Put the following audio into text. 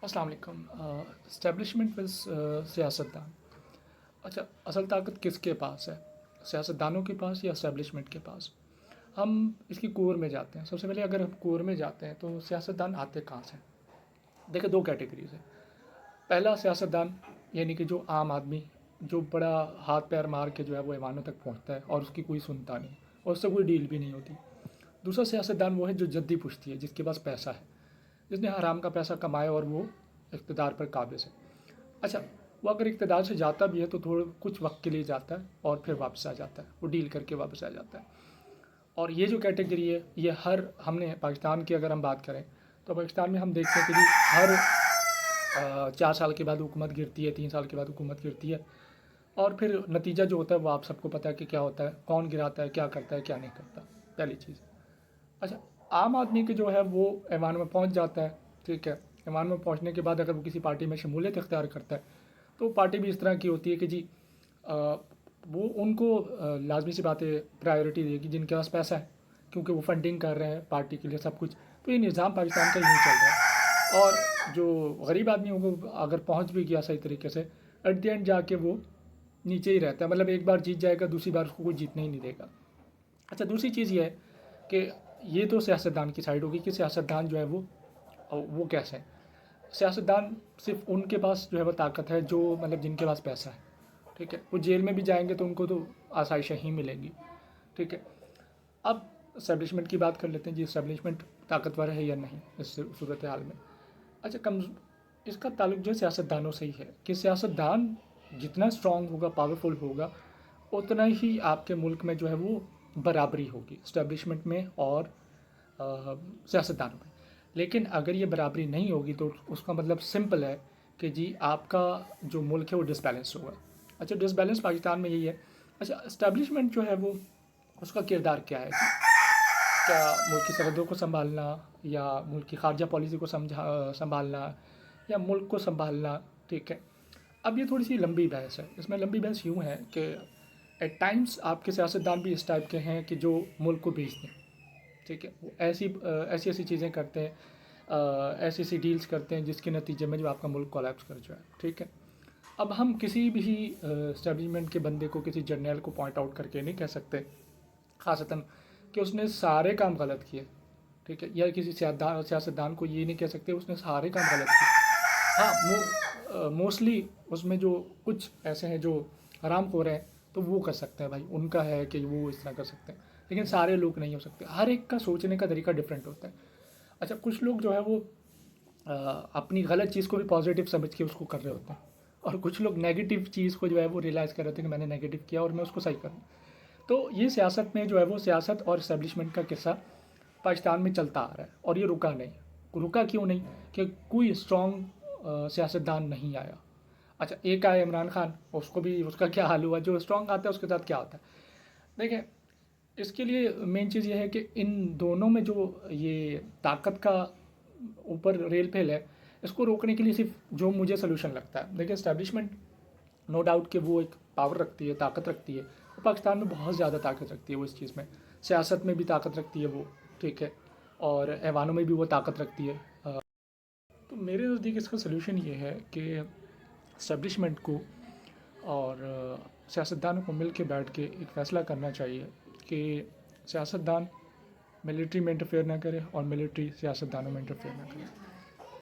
अस्सलाम वालेकुम। Establishment with सियासतदान। अच्छा, असल ताकत किसके पास है, सियासतदानों के पास या इस्टेब्लिशमेंट के पास? हम इसकी कोर में जाते हैं। सबसे पहले अगर हम कोर में जाते हैं तो सियासतदान आते कहाँ से? देखिए, दो कैटेगरीज है। पहला सियासतदान यानी कि जो आम आदमी, जो बड़ा हाथ पैर मार के जो है वो ऐवानों तक पहुँचता है और उसकी कोई सुनता नहीं और उससे कोई डील भी नहीं होती। दूसरा सियासतदान वो है जो जद्दी पुश्ती है, जिसके पास पैसा है, जिसने हराम का पैसा कमाया और वो इक़्तिदार पर काबिज़ है। अच्छा, वो अगर इक़्तिदार से जाता भी है तो थोड़ा कुछ वक्त के लिए जाता है और फिर वापस आ जाता है, वो डील करके वापस आ जाता है। और ये जो कैटेगरी है ये हर, हमने पाकिस्तान की अगर हम बात करें तो पाकिस्तान में हम देखते हैं कि जी हर 4 साल के बाद हुकूमत गिरती है, 3 साल के बाद हुकूमत गिरती है और फिर नतीजा जो होता है वो आप सबको पता है कि क्या होता है, कौन गिराता है, क्या करता है, क्या नहीं करता। पहली चीज़। अच्छा, आम आदमी के जो है वो ऐवान में पहुंच जाता है, ठीक है। ऐवान में पहुंचने के बाद अगर वो किसी पार्टी में शमूलियत इख्तियार करता है तो पार्टी भी इस तरह की होती है कि जी वो उनको लाजमी सी बात है प्रायोरिटी देगी जिनके पास पैसा है, क्योंकि वो फंडिंग कर रहे हैं पार्टी के लिए सब कुछ। तो ये निज़ाम पाकिस्तान का यूँ चल रहा है। और जो गरीब आदमी होगा अगर पहुंच भी गया सही तरीके से, एट द एंड जाके वो नीचे ही रहता है। मतलब एक बार जीत जाएगा, दूसरी बार उसको कोई जीतने ही नहीं देगा। अच्छा, दूसरी चीज़ ये है कि ये तो सियासतदान की साइड होगी कि सियासतदान जो है वो कैसे हैं। सियासतदान सिर्फ उनके पास जो है वो ताकत है जो मतलब जिनके पास पैसा है, ठीक है। वो जेल में भी जाएंगे तो उनको तो आसाइशें ही मिलेंगी, ठीक है। अब इस्टेब्लिशमेंट की बात कर लेते हैं जी, इस्टेब्लिशमेंट ताकतवर है या नहीं इस सूरत हाल में। अच्छा, इसका ताल्लुक जो है सियासतदानों से ही है कि सियासतदान जितना स्ट्रॉन्ग होगा, पावरफुल होगा, उतना ही आपके मुल्क में जो है वो बराबरी होगी इस्टेब्लिशमेंट में और सियासतदानों में। लेकिन अगर ये बराबरी नहीं होगी तो उसका मतलब सिंपल है कि जी आपका जो मुल्क है वो डिसबैलेंस होगा। अच्छा, डिसबैलेंस पाकिस्तान में यही है। अच्छा, इस्टेब्लिशमेंट जो है वो उसका किरदार क्या है? क्या मुल्क की सरहदों को संभालना या मुल्क की खारजा पॉलिसी को संभालना या मुल्क को संभालना, ठीक है। अब ये थोड़ी सी लंबी बहस है। इसमें लंबी बहस यूँ है कि एट टाइम्स आपके सियासतदान भी इस टाइप के हैं कि जो मुल्क को बेच दें, ठीक है। वो ऐसी चीज़ें करते हैं, ऐसी डील्स करते हैं जिसके नतीजे में जो आपका मुल्क कोलैप्स कर जाए, ठीक है। अब हम किसी भी इस्टेब्लिशमेंट के बंदे को, किसी जर्नल को पॉइंट आउट करके नहीं कह सकते ख़ासतन कि उसने सारे काम गलत किए, ठीक है। या किसी सियासतदान को ये नहीं कह सकते उसने सारे काम गलत किए। हाँ, मोस्टली उसमें जो कुछ ऐसे हैं जो हराम खो रहे हैं तो वो कर सकते हैं, भाई उनका है कि वो इस तरह कर सकते हैं, लेकिन सारे लोग नहीं हो सकते। हर एक का सोचने का तरीका डिफरेंट होता है। अच्छा, कुछ लोग जो है वो अपनी गलत चीज़ को भी पॉजिटिव समझ के उसको कर रहे होते हैं और कुछ लोग नेगेटिव चीज़ को जो है वो रियलाइज़ कर रहे होते हैं कि मैंने नेगेटिव किया और मैं उसको सही करूँ। तो ये सियासत में जो है वो सियासत और इस्टेब्लिशमेंट का किस्सा पाकिस्तान में चलता आ रहा है और ये रुका नहीं। रुका क्यों नहीं? कि कोई स्ट्रॉन्ग सियासतदान नहीं आया। अच्छा, एक आया इमरान खान, उसको भी उसका क्या हाल हुआ? जो स्ट्रॉन्ग आता है उसके साथ क्या होता है? देखिए, इसके लिए मेन चीज़ ये है कि इन दोनों में जो ये ताकत का ऊपर रेल फेल है, इसको रोकने के लिए सिर्फ जो मुझे सोल्यूशन लगता है, देखिए इस्टेब्लिशमेंट नो डाउट कि वो एक पावर रखती है, ताकत रखती है। वो पाकिस्तान में बहुत ज़्यादा ताकत रखती है वो इस चीज़ में, सियासत में भी ताकत रखती है वो, ठीक है। और ऐवानों में भी वो ताकत रखती है। तो मेरे नज़दीक इसका सलूशन ये है कि इस्टेब्लिशमेंट को और सियासतदानों को मिल के बैठ के एक फ़ैसला करना चाहिए कि सियासतदान मिलिट्री में इंटरफेयर ना करे और मिलिट्री सियासतदानों में इंटरफेयर ना करे।